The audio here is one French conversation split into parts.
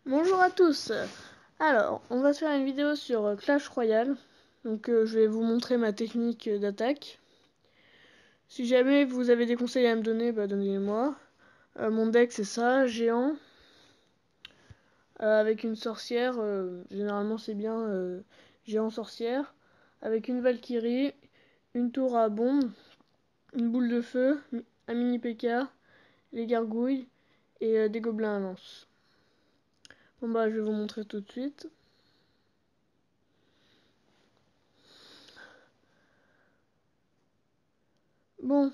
Bonjour à tous. Alors, on va faire une vidéo sur Clash Royale. Donc je vais vous montrer ma technique d'attaque. Si jamais vous avez des conseils à me donner, donnez-les-moi. Mon deck c'est ça, géant. Avec une sorcière, généralement c'est bien géant sorcière. Avec une Valkyrie, une tour à bombe, une boule de feu, un mini P.K., les gargouilles et des gobelins à lance. Bon je vais vous montrer tout de suite. Bon.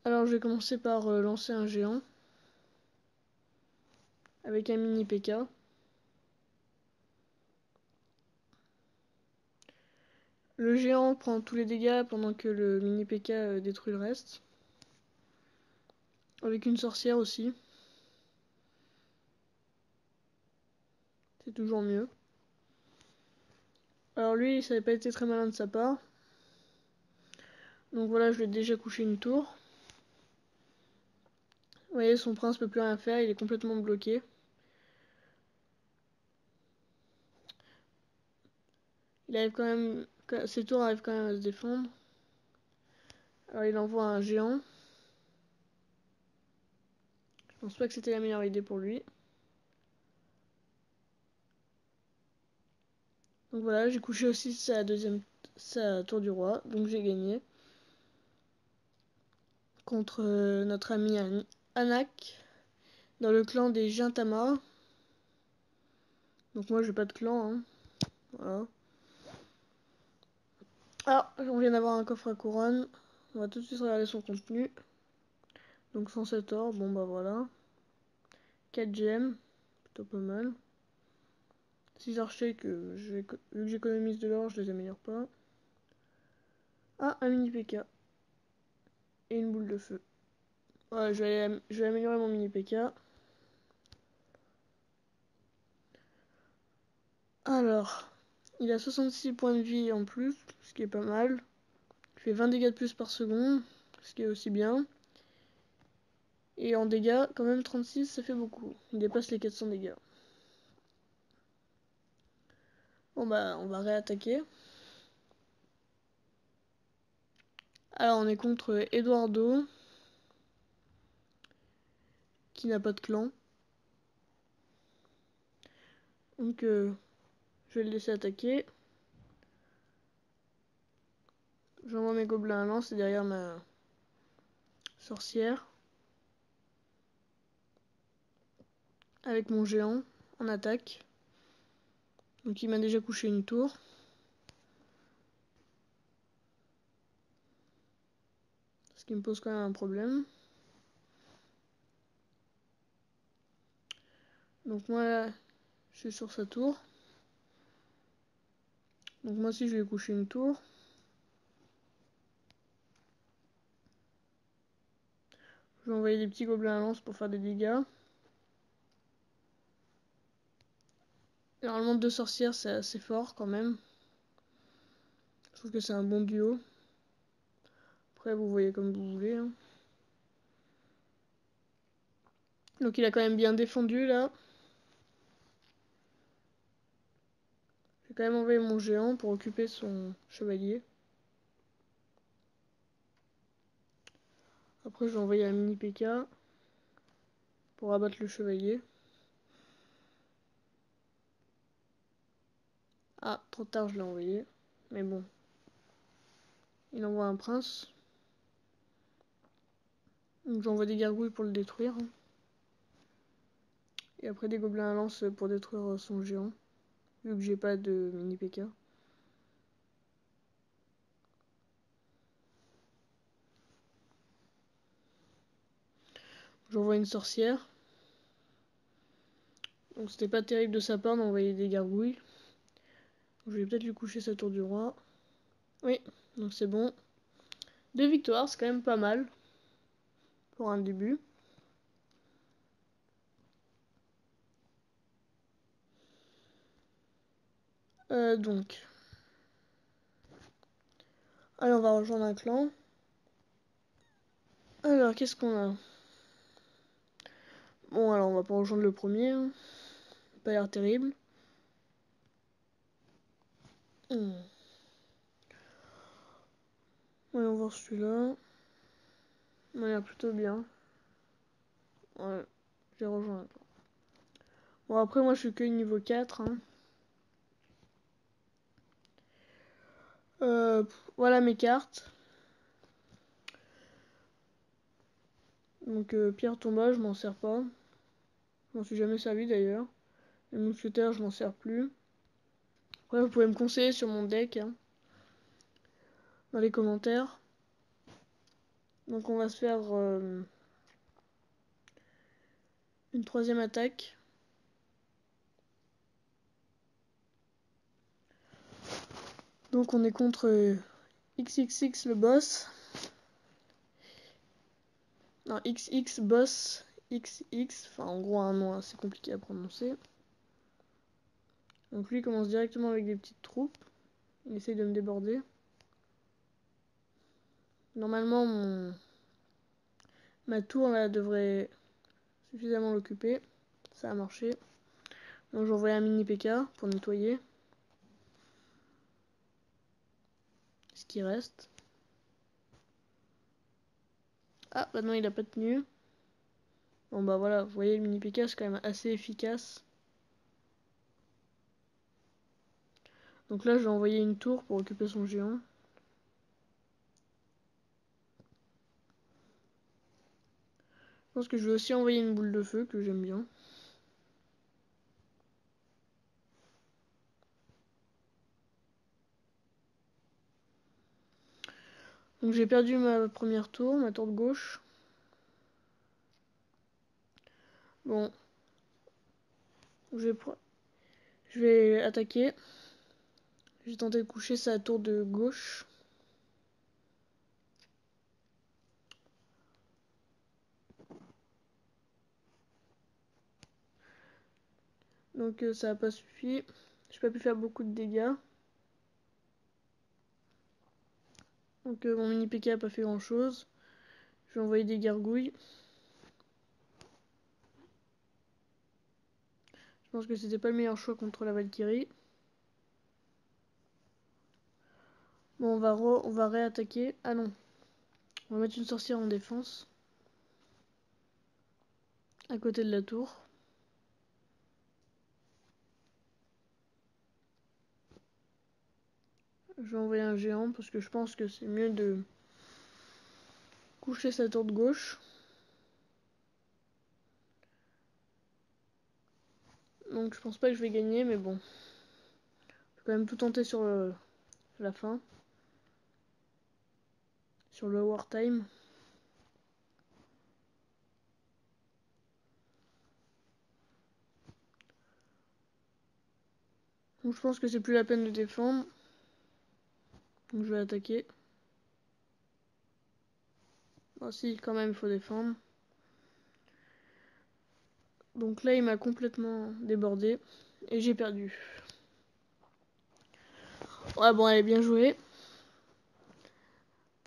Alors je vais commencer par lancer un géant. Avec un mini P.K. Le géant prend tous les dégâts pendant que le mini P.K. détruit le reste. Avec une sorcière aussi. C'est toujours mieux. Alors lui, ça n'avait pas été très malin de sa part. Donc voilà, je lui ai déjà couché une tour. Vous voyez, son prince peut plus rien faire, il est complètement bloqué. Il arrive quand même, ses tours arrivent quand même à se défendre. Alors il envoie un géant. Je pense pas que c'était la meilleure idée pour lui. Donc voilà, j'ai couché aussi sa tour du roi, donc j'ai gagné. Contre notre ami Anak, dans le clan des Gintama. Donc moi j'ai pas de clan, hein. Voilà. Ah, on vient d'avoir un coffre à couronne. On va tout de suite regarder son contenu. Donc 107 or, bon voilà. 4 gemmes, plutôt pas mal. 6 archers que vu que j'économise de l'or, je les améliore pas. Ah, un mini P.K. Et une boule de feu. Ouais, je vais améliorer mon mini P.K. Alors, il a 66 points de vie en plus, ce qui est pas mal. Il fait 20 dégâts de plus par seconde, ce qui est aussi bien. Et en dégâts, quand même 36, ça fait beaucoup. Il dépasse les 400 dégâts. Bon on va réattaquer. Alors on est contre Eduardo, qui n'a pas de clan. Donc je vais le laisser attaquer. J'envoie mes gobelins à lance, c'est derrière ma sorcière. Avec mon géant en attaque. Donc il m'a déjà couché une tour. Ce qui me pose quand même un problème. Donc moi là, je suis sur sa tour. Donc moi aussi je vais coucher une tour. Je vais envoyer des petits gobelins à lance pour faire des dégâts. Normalement 2 sorcières c'est assez fort quand même. Je trouve que c'est un bon duo. Après vous voyez comme vous voulez. Hein. Donc il a quand même bien défendu là. Je vais quand même envoyer mon géant pour occuper son chevalier. Après je vais envoyer un mini P.K. pour abattre le chevalier. Ah, trop tard je l'ai envoyé. Mais bon. Il envoie un prince. Donc j'envoie des gargouilles pour le détruire. Et après des gobelins à lance pour détruire son géant. Vu que j'ai pas de mini P.K. J'envoie une sorcière. Donc c'était pas terrible de sa part d'envoyer des gargouilles. Je vais peut-être lui coucher sa tour du roi. Oui, donc c'est bon. 2 victoires, c'est quand même pas mal. Pour un début. Donc. Allez, on va rejoindre un clan. Alors, qu'est-ce qu'on a? Bon, alors on va pas rejoindre le premier. Hein. Pas l'air terrible. Voyons voir celui-là. Il m'a l'air plutôt bien. Ouais, j'ai rejoint. Bon, après, moi, je suis que niveau 4. Hein. Voilà mes cartes. Donc, pierre tombale, je m'en sers pas. Je m'en suis jamais servi d'ailleurs. Les mousquetaires, je m'en sers plus. Après, vous pouvez me conseiller sur mon deck. Hein, dans les commentaires. Donc, on va se faire une troisième attaque. Donc, on est contre XXX le boss. Non, XX boss XX. Enfin, en gros, un nom assez compliqué à prononcer. Donc, lui commence directement avec des petites troupes. Il essaye de me déborder. Normalement, ma tour là devrait suffisamment l'occuper. Ça a marché. Donc, j'ai envoyé un mini PK pour nettoyer ce qui reste. Ah, bah non, il a pas tenu. Bon, bah voilà, vous voyez, le mini PK c'est quand même assez efficace. Donc là, je vais envoyer une tour pour occuper son géant. Je pense que je vais aussi envoyer une boule de feu que j'aime bien. Donc j'ai perdu ma première tour, ma tour de gauche. Bon. Je vais attaquer. J'ai tenté de coucher sa tour de gauche. Donc ça n'a pas suffi. J'ai pas pu faire beaucoup de dégâts. Donc mon mini PK a pas fait grand chose. Je vais envoyer des gargouilles. Je pense que c'était pas le meilleur choix contre la Valkyrie. Bon, on va réattaquer. Ah non. On va mettre une sorcière en défense. À côté de la tour. Je vais envoyer un géant parce que je pense que c'est mieux de coucher sa tour de gauche. Donc je pense pas que je vais gagner, mais bon. Je vais quand même tout tenter sur la fin. Sur le wartime. Donc je pense que c'est plus la peine de défendre. Donc je vais attaquer. Oh si, quand même, il faut défendre. Donc là, il m'a complètement débordé. Et j'ai perdu. Ouais, bon, allez, bien joué.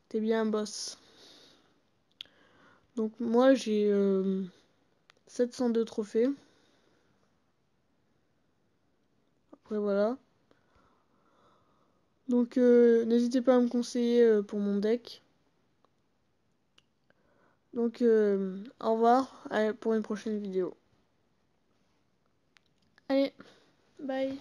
T'es bien un boss. Donc moi, j'ai 702 trophées. Après, voilà. Donc n'hésitez pas à me conseiller pour mon deck. Donc au revoir pour une prochaine vidéo. Allez, bye.